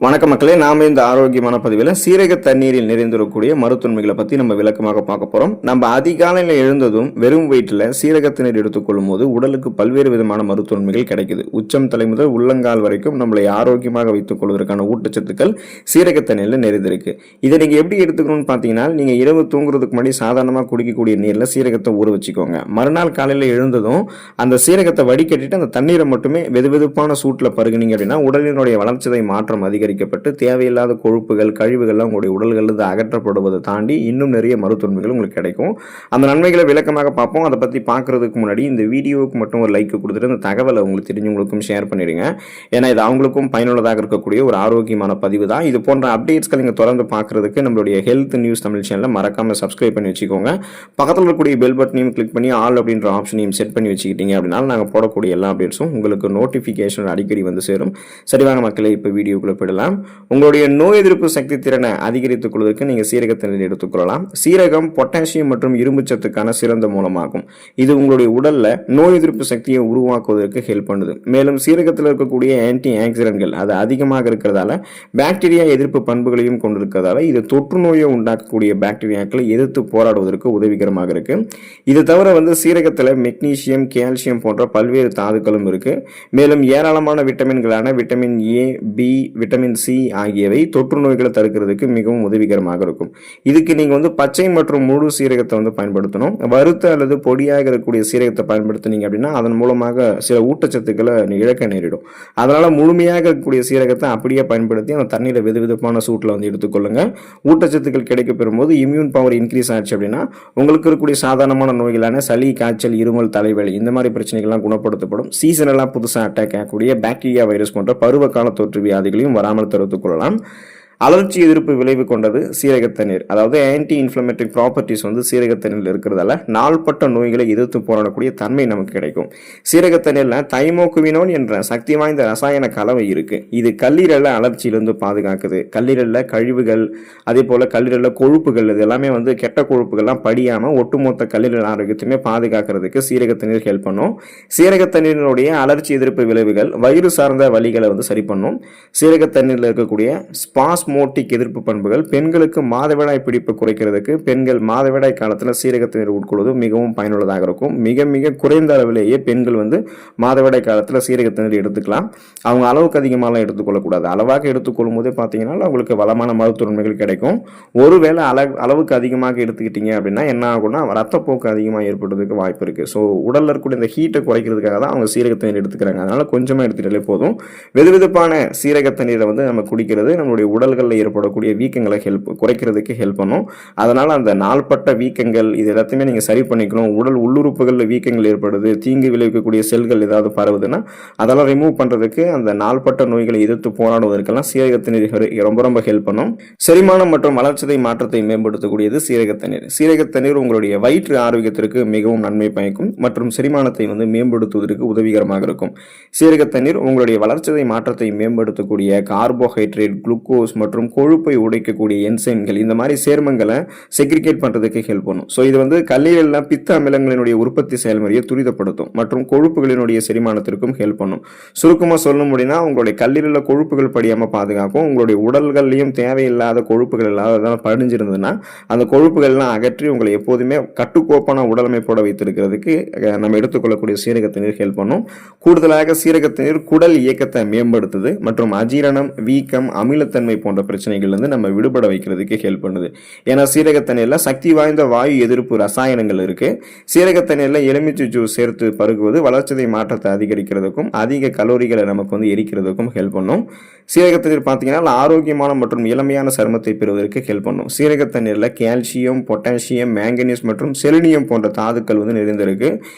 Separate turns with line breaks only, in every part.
வணக்கம் மக்களே, நாம இந்த ஆரோக்கியமான பதிவில் சீரக தண்ணீரில் நிறைந்திருக்கக்கூடிய மருத்துவமைகளை பற்றி நம்ம விளக்கமாக பார்க்க போகிறோம். நம்ம அதிகாலையில் எழுந்ததும் வெறும் வயிற்றில் சீரக தண்ணீர் எடுத்துக்கொள்ளும் போது உடலுக்கு பல்வேறு விதமான மருத்துவமைகள் கிடைக்குது. உச்சம் தலை முதல் உள்ளங்கால் வரைக்கும் நம்மளை ஆரோக்கியமாக வைத்துக் கொள்வதற்கான ஊட்டச்சத்துக்கள் சீரக தண்ணீரில் நிறைந்திருக்கு. இதை நீங்கள் எப்படி எடுத்துக்கணும்னு பார்த்தீங்கன்னா, நீங்கள் இரவு தூங்குறதுக்கு முன்னாடி சாதாரணமாக குடிக்கக்கூடிய நீரில் சீரகத்தை ஊற வச்சுக்கோங்க. மறுநாள் காலையில் எழுந்ததும் அந்த சீரகத்தை வடிகட்டிட்டு அந்த தண்ணீரை மட்டுமே வெதுவெதுப்பான சூட்டில் பருகுனீங்க அப்படின்னா உடலினுடைய வளர்ச்சிதை மாற்றம் அதிகரிக்கப்பட்டு தேவையில்லாத கொழுப்புகள் கழிவுகள்லாம் உங்களுடைய உடல்களிலிருந்து அகற்றப்படுவதை தாண்டி இன்னும் நிறைய மருத்துவமைகள் உங்களுக்கு கிடைக்கும். அந்த நன்மைகளை விளக்கமாக பார்ப்போம். அதை பற்றி பார்க்கறதுக்கு முன்னாடி இந்த வீடியோவுக்கு மட்டும் ஒரு லைக் கொடுத்துட்டு இந்த தகவலை உங்களுக்கு தெரிஞ்சவங்களுக்கும் ஷேர் பண்ணிடுங்க. ஏன்னா இது அவங்களுக்கும் பயனுள்ளதாக இருக்கக்கூடிய ஒரு ஆரோக்கியமான பதிவு தான். இது போன்ற அப்டேட்ஸ்கள் நீங்கள் தொடர்ந்து பார்க்கறதுக்கு நம்மளுடைய ஹெல்த் நியூஸ் தமிழ் சேனலை மறக்காம சப்ஸ்கிரைப் பண்ணி வச்சுக்கோங்க. பக்கத்தில் இருக்கக்கூடிய பெல் பட்டனையும் கிளிக் பண்ணி ஆல் அப்படின்ற ஆப்ஷனையும் செட் பண்ணி வச்சுக்கிட்டீங்க அப்படின்னா நாங்கள் போடக்கூடிய எல்லா அப்டேட்ஸும் உங்களுக்கு நோட்டிஃபிகேஷன் அடிக்கடி வந்து சேரும். சரிவாங்க மக்களே, இப்போ வீடியோக்குள்ள போயிடலாம். உங்களுடைய நோய் எதிர்ப்பு சக்தி திறனை அதிகரித்துக் கொள்வதற்கு நீங்கள் சீரக தண்ணீர் எடுத்துக்கொள்ளலாம். சீரகம் பொட்டாசியம் மற்றும் இரும்பு சத்துக்கான சிறந்த மூலமாகும். இது உங்களுடைய உடல்ல நோய் எதிர்ப்பு சக்தியை உருவாக்குவதற்கு ஹெல்ப் பண்ணுது. மேலும் சீரகத்தில் இருக்கக்கூடிய ஆன்டி ஆக்சிடென்ட்கள் அது அதிகமாக இருக்கிறதால பாக்டீரியா எதிர்ப்பு பண்புகளையும் கொண்டிருக்கிறதால இது தொற்று நோயை உண்டாக்கக்கூடிய பாக்டீரியாக்களை எதிர்த்து போராடுவதற்கு உதவிகரமாக இருக்கு. இது தவிர சீரகத்தில் மெக்னீசியம், கால்சியம் போன்ற பல்வேறு தாதுக்களும் இருக்கு. மேலும் ஏராளமான விட்டமின்களான vitamin A, B, vitamin C ஆகியவை தொற்று நோய்களை தடுக்கிறதுக்கு மிகவும் உதவிகரமாக இருக்கும். இதுக்கு நீங்க பச்சை மற்றும் முழு சீரகத்தை பயன்படுத்தணும். வறுத்த அல்லது பொடியாக இருக்கக்கூடிய சீரகத்தை பயன்படுத்தினீங்க அப்படின்னா அதன் மூலமாக சில ஊட்டச்சத்துக்களை இழக்க நேரிடும். அதனால முழுமையாக இருக்கக்கூடிய சீரகத்தை அப்படியே பயன்படுத்தி அந்த தண்ணீரை வெதுவெதுப்பான சூட்டில் எடுத்துக்கொள்ளுங்க. ஊட்டச்சத்துக்கள் கிடைக்க பெறும்போது இம்யூன் பவர் இன்க்ரீஸ் ஆச்சு அப்படின்னா உங்களுக்கு இருக்கக்கூடிய சாதாரணமான நோய்களான சளி, காய்ச்சல், இருமல், தலைவலி இந்த மாதிரி பிரச்சனைகள்லாம் குணப்படுத்தப்படும். சீசனெல்லாம் புதுசாக அட்டாக் ஆகக்கூடிய பாக்டீரியா, வைரஸ் போன்ற பருவகால தொற்று வியாதிகளையும் வராமல் தடுத்துக் கொள்ளலாம். அலர்ச்சி எதிர்ப்பு விளைவு கொண்டது சீரக தண்ணீர். அதாவது ஆன்டி இன்ஃப்ளமேட்டரி ப்ராப்பர்ட்டிஸ் சீரக தண்ணீரில் இருக்கிறதால நாள்பட்ட நோய்களை எதிர்த்து போராடக்கூடிய தன்மை நமக்கு கிடைக்கும். சீரக தண்ணீரில் தைமோகுவினோன் என்ற சக்தி வாய்ந்த ரசாயன கலவை இருக்கு. இது கல்லீரலை அலர்ச்சியிலிருந்து பாதுகாக்குது. கல்லீரலில் கழிவுகள், அதே போல கல்லீரலில் கொழுப்புகள் இது எல்லாமே கெட்ட கொழுப்புகள்லாம் படியாம ஒட்டுமொத்த கல்லீரல் ஆரோக்கியத்தையுமே பாதுகாக்கிறதுக்கு சீரக தண்ணீர் ஹெல்ப் பண்ணும். சீரக தண்ணீரினுடைய அலர்ச்சி எதிர்ப்பு விளைவுகள் வயிறு சார்ந்த வலிகளை சரி பண்ணும். சீரக தண்ணீரில் இருக்கக்கூடிய ஸ்பாஸ்மோட்டிக் எதிர்ப்பு பண்புகள் பெண்களுக்கு மாதவிடாய் பிடிப்பு குறைக்கிறதுக்கு, பெண்கள் மாதவிடாய் காலத்தில் சீரக தண்ணீர் உட்கொள்வது மிகவும் பயனுள்ளதாக இருக்கும். மிக மிக குறைந்த அளவிலேயே பெண்கள் மாதவிடாய் காலத்தில் சீரக தண்ணீர் எடுத்துக்கலாம். அவங்க அளவுக்கு அதிகமாக எடுத்துக்கொள்ளக்கூடாது. அளவாக எடுத்துக்கொள்ளும் போதே பார்த்தீங்கன்னா அவங்களுக்கு வளமான மருத்துவமைகள் கிடைக்கும். ஒருவேளை அளவுக்கு அதிகமாக எடுத்துக்கிட்டீங்க அப்படின்னா என்ன ஆகும்னா ரத்தப்போக்கு அதிகமாக ஏற்படுறதுக்கு வாய்ப்பு இருக்கு. ஸோ உடல்ல இருக்கக்கூடிய இந்த ஹீட்டை குறைக்கிறதுக்காக தான் அவங்க சீரக தண்ணீர் எடுத்துக்கிறாங்க. அதனால கொஞ்சமாக எடுத்துக்கிட்டாலே போதும். வெதுவெதுப்பான சீரக தண்ணீரை நம்ம குடிக்கிறது நம்மளுடைய உடல்களில் ஏற்படக்கூடிய வீக்கங்களை குறைக்கிறதுக்கு ஹெல்ப் பண்ணும். அதனால அந்த நாள்பட்ட வீக்கங்கள் இது எல்லாத்தையுமே நீங்க சரி பண்ணிக்கணும். உடல் உள்ளுறுப்புகளில் வீக்கங்கள் ஏற்படுது, தீங்கு விளைவிக்கக்கூடிய செல்கள் ஏதாவது பரவுதுன்னா அதெல்லாம் ரிமூவ் பண்றதுக்கு, அந்த நாள்பட்ட நோய்களை எதிர்த்து போராடுவதற்கெல்லாம் சீரக தண்ணீர் ரொம்ப ரொம்ப ஹெல்ப் பண்ணும். செரிமானம் மற்றும் வளர்ச்சிதை மாற்றத்தை மேம்படுத்தக்கூடியது சீரக தண்ணீர். சீரக தண்ணீர் உங்களுடைய வயிற்று ஆரோக்கியத்திற்கு மிகவும் நன்மை பயக்கும் மற்றும் செரிமானத்தை மேம்படுத்துவதற்கு உதவிகரமாக இருக்கும். சீரக தண்ணீர் உங்களுடைய வளர்ச்சிதை மாற்றத்தை மேம்படுத்தக்கூடிய கார்போஹைட்ரேட், குளுக்கோஸ் மற்றும் கொழுப்பை உடைக்கக்கூடிய என்சைம்கள் இந்த மாதிரி சேர்மங்களை செக்ரிகேட் பண்றதுக்கு ஹெல்ப் பண்ணும். ஸோ இது கல்லீரலில் பித்த அமிலங்களினுடைய உற்பத்தி செயல்முறையை துரிதப்படுத்தும் மற்றும் கொழுப்புகளினுடைய செரிமானத்திற்கும் ஹெல்ப் பண்ணும். சுருக்கமாக சொல்லணும் அப்படின்னா உங்களுடைய கல்லீரலில் கொழுப்புகள் படியாமல் பாதுகாக்கும். உங்களுடைய உடல்கள்லையும் தேவையில்லாத கொழுப்புகள் இல்லாத படிஞ்சிருந்ததுன்னா அந்த கொழுப்புகள்லாம் அகற்றி உங்களை எப்போதுமே கட்டுக்கோப்பான உடலமைப்போட வைத்திருக்கிறதுக்கு நம்ம எடுத்துக்கொள்ளக்கூடிய சீரக தண்ணீர் ஹெல்ப் பண்ணும். கூடுதலாக சீரக தண்ணீர் குடல் இயக்கத்தை மேம்படுத்துது மற்றும் அஜீரணம், வீக்கம், அமிலத்தன்மை போன்ற பிரச்சனைகள் நம்ம விடுபட வைக்கிறதுக்கு ஹெல்ப் பண்ணுது. ஏன்னா சீரக தண்ணீர்ல சக்தி வாய்ந்த வாயு எதிர்ப்பு ரசாயனங்கள் இருக்கு. சீரக தண்ணீர்ல எலுமிச்சை ஜூஸ் சேர்த்து பருகுவது வளர்ச்சிதை மாற்றத்தை அதிகரிக்கிறதுக்கும் அதிக கலோரிகளை நமக்கு எரிக்கிறதுக்கும் ஹெல்ப் பண்ணும். சீரக தண்ணீர் பார்த்தீங்கன்னா ஆரோக்கியமான மற்றும் இளமையான சருமத்தை பெறுவதற்கு ஹெல்ப் பண்ணும். சீரக தண்ணீர்ல கால்சியம், பொட்டாசியம், மேங்கனீஸ் மற்றும் செலினியம் போன்ற தாதுக்கள் நிறைந்திருக்கு.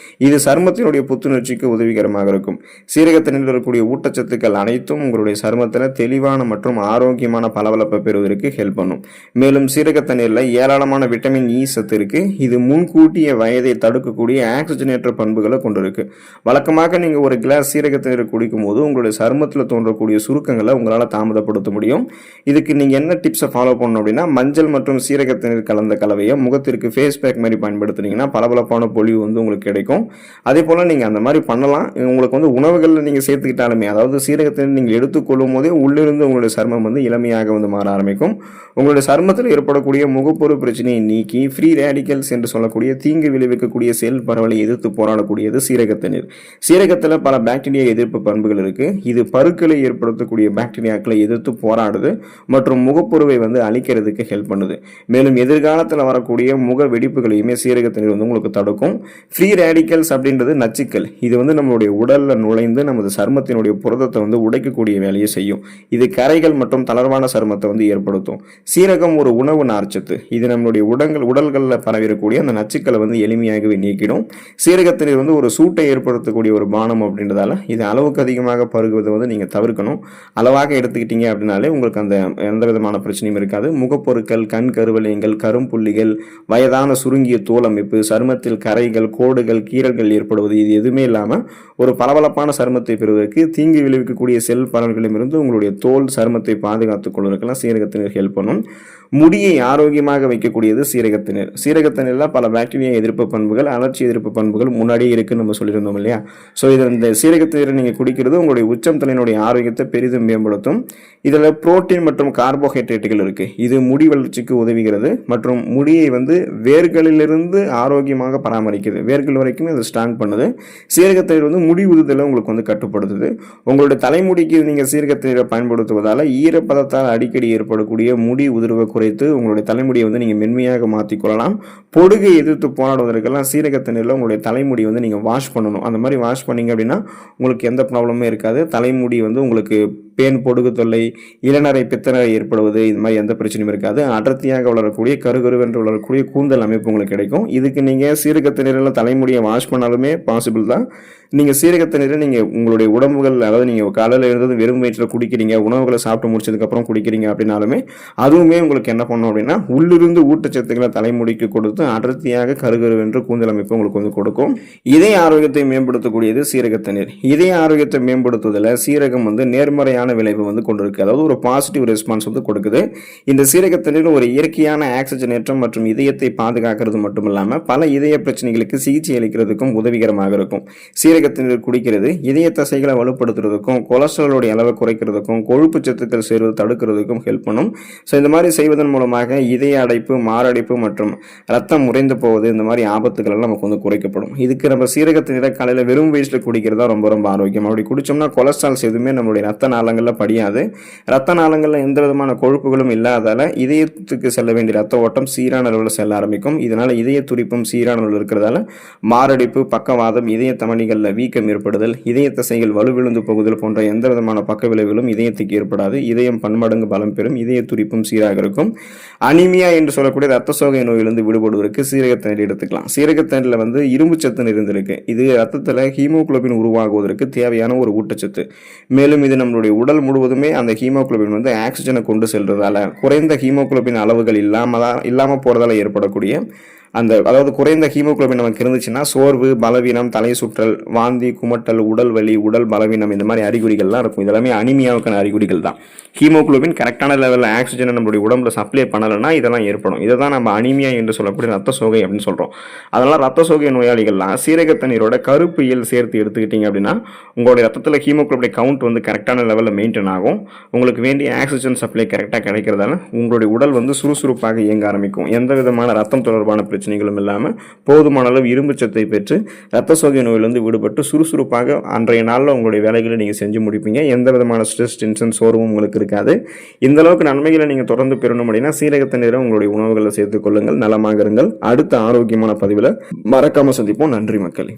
இது சருமத்தினுடைய புத்துணர்ச்சிக்கு உதவிகரமாக இருக்கும். சீரக தண்ணீரில் இருக்கக்கூடிய ஊட்டச்சத்துக்கள் அனைத்தும் உங்களுடைய சருமத்தில் தெளிவான மற்றும் ஆரோக்கியமான விதமான பளபளப்பை பெறுவதற்கு ஹெல்ப் பண்ணும். மேலும் சீரக தண்ணீரில் ஏராளமான விட்டமின் இ சத்து இருக்கு. இது முன்கூட்டிய வயதை தடுக்கக்கூடிய ஆக்சிஜனேற்ற பண்புகளை கொண்டிருக்கு. வழக்கமாக நீங்க ஒரு கிளாஸ் சீரக தண்ணீர் குடிக்கும் போது உங்களுடைய சருமத்தில் தோன்றக்கூடிய சுருக்கங்களை உங்களால் தாமதப்படுத்த முடியும். இதுக்கு நீங்க என்ன டிப்ஸை ஃபாலோ பண்ணணும் அப்படின்னா, மஞ்சள் மற்றும் சீரக தண்ணீர் கலந்த கலவையை முகத்திற்கு ஃபேஸ் பேக் மாதிரி பயன்படுத்துனீங்கன்னா பளபளப்பான பொலிவு வந்து உங்களுக்கு கிடைக்கும். அதே போல நீங்க அந்த மாதிரி பண்ணலாம். உங்களுக்கு வந்து உணவுகளில் நீங்க சேர்த்துக்கிட்டாலுமே, அதாவது சீரக தண்ணீர் நீங்கள் எடுத்துக்கொள்ளும் போதே உள்ளிருந்து உங்களுடைய சருமம் வந்து இளமையாக வந்து மாற ஆரம்பிக்கும். உங்களுடைய சருமத்தில் ஏற்படக்கூடிய முகப்பொரு பிரச்சனையை நீக்கி ஃப்ரீ ரேடிக்கல்ஸ் என்று சொல்லக்கூடிய தீங்கு விளைவிக்கக்கூடிய செல் பரவலை எதிர்த்து போராடக்கூடியது சீரக தண்ணீர். சீரகத்தில் பல பாக்டீரியா எதிர்ப்பு பண்புகள் இருக்கு. இது பருக்களை ஏற்படுத்தக்கூடிய பாக்டீரியாக்களை எதிர்த்து போராடுது மற்றும் முகப்பொருவை வந்து அழிக்கிறதுக்கு ஹெல்ப் பண்ணுது. மேலும் எதிர்காலத்தில் வரக்கூடிய முக வெடிப்புகளையுமே சீரக தண்ணீர் வந்து உங்களுக்கு தடுக்கும். ஃப்ரீ ரேடிக்கல்ஸ் அப்படின்றது நச்சுக்கள். இது வந்து நம்மளுடைய உடல்ல நுழைந்து நமது சருமத்தினுடைய புரதத்தை வந்து உடைக்கக்கூடிய வேலையை செய்யும். இது கரைகள் மற்றும் தளர்வான சருமத்தை வந்து ஏற்படுத்தும். சீரகம் ஒரு உணவு நார்ச்சத்து. இது நம்மளுடைய உடல்களில் பரவிடக்கூடிய அந்த நச்சுக்களை வந்து எளிமையாகவே நீக்கிடும். சீரக தண்ணீர் வந்து ஒரு சூட்டை ஏற்படுத்தக்கூடிய ஒரு பானம் அப்படின்றதால இது அளவுக்கு அதிகமாக பருகுவதை வந்து நீங்க தவிர்க்கணும். அளவாக எடுத்துக்கிட்டீங்க அப்படின்னாலே உங்களுக்கு அந்த எந்த விதமான பிரச்சனையும் இருக்காது. முகப்பொருட்கள், கண் கருவளையங்கள், கரும்புள்ளிகள், வயதான சுருங்கிய தோல் அமைப்பு, சருமத்தில் கரைகள், கோடுகள், கீறல்கள் ஏற்படுவது, இது எதுவுமே இல்லாமல் ஒரு பளபளப்பான சருமத்தை பெறுவதற்கு தீங்கு விளைவிக்கக்கூடிய செல் பரவல்களிலிருந்து உங்களுடைய தோல் சருமத்தை பாதுகாத்துக் கொள்வதற்கெல்லாம் சீரகத்தினர் ஹெல்ப் பண்ணும். முடியை ஆரோக்கியமாக வைக்கக்கூடியது சீரகத்தினர். சீரகத்தினரில் பல பாக்டீரியா எதிர்ப்பு பண்புகள், அலர்ச்சி எதிர்ப்பு பண்புகள் முன்னாடியே இருக்குன்னு நம்ம சொல்லியிருந்தோம் இல்லையா? ஸோ இந்த சீரகத்தினரை நீங்கள் குடிக்கிறது உங்களுடைய உச்சம் தலையினுடைய ஆரோக்கியத்தை பெரிதும் மேம்படுத்தும். இதில் புரோட்டீன் மற்றும் கார்போஹைட்ரேட்டுகள் இருக்கு. இது முடி வளர்ச்சிக்கு உதவுகிறது மற்றும் முடியை வந்து வேர்களிலிருந்து ஆரோக்கியமாக பராமரிக்குது. வேர்கள் வரைக்கும் அதை ஸ்ட்ராங் பண்ணுது. சீரகத்தினர் வந்து முடி உறுதலை உங்களுக்கு வந்து கட்டுப்படுத்துது. உங்களுடைய தலைமுடிக்கு நீங்கள் சீரகத்தினரை பயன்படுத்துவதால் ஈரப்பதத்தால் அடிக்கடி ஏற்படக்கூடிய முடி உதிர்வை குறைத்து உங்களுடைய தலைமுடியை வந்து நீங்கள் மென்மையாக மாற்றிக்கொள்ளலாம். பொடுகை எதிர்த்து போராடுவதற்கெல்லாம் சீரகத்தினரில் உங்களுடைய தலைமுடி வந்து நீங்கள் வாஷ் பண்ணணும். அந்த மாதிரி வாஷ் பண்ணீங்க அப்படின்னா உங்களுக்கு எந்த ப்ராப்ளமும் இருக்காது. தலைமுடி வந்து உங்களுக்கு பேன், பொடுகு தொல்லை, இளநரை, பித்தநரை ஏற்படுவது, இது மாதிரி எந்த பிரச்சனையும் இருக்காது. அடர்த்தியாக வளரக்கூடிய கருகருவென்று வளரக்கூடிய கூந்தல் அமைப்பு உங்களுக்கு கிடைக்கும். இதுக்கு நீங்கள் சீரகத்தினரில் தலைமுடியை வாஷ் பண்ணாலுமே பாசிபிள் தான். நீங்கள் சீரகத்தினரை நீங்கள் உங்களுடைய உடம்புகள், அதாவது நீங்கள் காலையில் இருந்தது வெறும் வயிற்றில் குடிக்கிறீங்க, உணவுகளை சாப்பிட்டு முடிச்சதுக்கப்புறம் குடிக்கிறீங்க அப்படின்னாலுமே அதுவுமே உங்களுக்கு என்ன பண்ணும் அப்படின்னா உள்ளிருந்து ஊட்டச்சத்துக்களை தலைமுடிக்கு கொடுத்து அடர்த்தியாக கருகருவென்று கூந்தல் அமைப்பு உங்களுக்கு வந்து கொடுக்கும். இதய ஆரோக்கியத்தை மேம்படுத்தக்கூடியது சீரகத்தினர். இதய ஆரோக்கியத்தை மேம்படுத்துவதில் சீரகம் வந்து நேர்மறையான விளைவு வந்து கொண்டிருக்கு. அதாவது ஒரு பாசிட்டிவ் ரெஸ்பான்ஸ் வந்து கொடுக்குது. இந்த சீரகத்தினர் ஒரு இயற்கையான ஆக்சிஜனேற்றம் மற்றும் இதயத்தை பாதுகாக்கிறது மட்டும் இல்லாமல் பல இதய பிரச்சனைகளுக்கு சிகிச்சை அளிக்கிறதுக்கும் உதவிகரமாக இருக்கும். சீரகத்தினர் குடிக்கிறது இதய தசைகளை வலுப்படுத்துறதுக்கும், கொலஸ்ட்ராலோடைய அளவை குறைக்கிறதுக்கும், கொழுப்பு சத்துக்கள் சேர்வது தடுக்கிறதுக்கும் ஹெல்ப் பண்ணும். ஸோ இந்த மாதிரி செய்வதன் மூலமாக இதய அடைப்பு, மாரடைப்பு மற்றும் ரத்தம் உறைந்து போவது, இந்த மாதிரி ஆபத்துகள் எல்லாம் நமக்கு வந்து குறைக்கப்படும். இதுக்கு நம்ம சீரகத்தினரை காலையில் வெறும் வயசில் குடிக்கிறதா ரொம்ப ரொம்ப ஆரோக்கியம். அப்படி குடிச்சோம்னா கொலஸ்ட்ரால்ஸ் எதுவுமே நம்மளுடைய ரத்த நாளங்களில் படியாது. ரத்த நாளங்களில் எந்த விதமான கொழுப்புகளும் இல்லாதால இதயத்துக்கு செல்ல வேண்டிய ரத்த ஓட்டம் சீரான அளவில் செல்ல ஆரம்பிக்கும். இதனால இதய துடிப்பும் சீரான அளவில் இருக்கிறதால மாரடைப்பு, பக்கவாதம், இதய தமனிகளில் வீக்கம் ஏற்படுதல், இதய தசைகள் வலுவிழுந்து போகுதல் போன்ற எந்த விதமான பக்க விளைவுகளும் இதயத்துக்கு ஏற்படாது. இதயம் பன்மடங்கு பலம் பெறும். இதய துடிப்பும் சீராக இருக்கும். அனிமியா என்று சொல்லக்கூடிய ரத்த சோகை நோயிலிருந்து விடுபடுவதற்கு சீரகத்தண்ணீர் எடுத்துக்கலாம். சீரகத்தண்ணீரில் வந்து இரும்பு சத்து நிறைந்திருக்கு. இது ரத்தத்தில் ஹீமோகுளோபின் உருவாகுவதற்கு தேவையான ஒரு ஊட்டச்சத்து. மேலும் இது நம்மளுடைய உடல் முழுவதுமே அந்த ஹீமோகுளோபின் வந்து ஆக்சிஜனை கொண்டு செல்றதால குறைந்த ஹீமோகுளோபின் அளவுகள் இல்லாம போறதால ஏற்படக்கூடிய அதாவது குறைந்த ஹீமோகுளோபின் நமக்கு இருந்துச்சுன்னா சோர்வு, பலவீனம், தலை சுற்றல், வாந்தி, குமட்டல், உடல் வலி, உடல் பலவீனம், இந்த மாதிரி அறிகுறிகள்லாம் இருக்கும். இதெல்லாமே அனிமியாவுக்கான அறிகுறிகள் தான். ஹீமோகுளோபின் கரெக்டான லெவலில் ஆக்சிஜனை நம்மளுடைய உடம்புல சப்ளை பண்ணலைன்னா இதெல்லாம் ஏற்படும். இதை தான் நம்ம அனிமியா என்று சொல்லக்கூடிய ரத்த சோகை அப்படின்னு சொல்கிறோம். அதனால் ரத்த சோகை நோயாளிகள்லாம் சீரகத்தண்ணீரோட கருப்பியல் சேர்த்து எடுத்துக்கிட்டீங்க அப்படின்னா உங்களுடைய ரத்தத்தில் ஹீமோகுளோபின் கவுண்ட் வந்து கரெக்டான லெவலில் மெயின்டைன் ஆகும். உங்களுக்கு வேண்டிய ஆக்சிஜன் சப்ளை கரெக்டாக கிடைக்கிறதால உங்களுடைய உடல் வந்து சுறுசுறுப்பாக இயங்க ஆரம்பிக்கும். எந்த விதமான ரத்தம் தொடர்பான பிரச்சனைகளும் இல்லாமல் போதுமான அளவு இரும்பு சத்தை பெற்று ரத்த சோகை நோயிலிருந்து விடுபட்டு சுறுசுறுப்பாக அன்றைய நாளில் உங்களுடைய வேலைகளை நீங்கள் செஞ்சு முடிப்பீங்க. எந்த விதமான ஸ்ட்ரெஸ், டென்ஷன், சோர்வும் உங்களுக்கு இருக்காது. இந்த அளவுக்கு நன்மைகளை நீங்கள் தொடர்ந்து பெறணும் அப்படின்னா சீரகத்தண்ணீரை உங்களுடைய உணவுகளை சேர்த்துக் கொள்ளுங்கள். நலமாக இருங்கள். அடுத்த ஆரோக்கியமான பதிவில் மறக்காம சந்திப்போம். நன்றி மக்களே.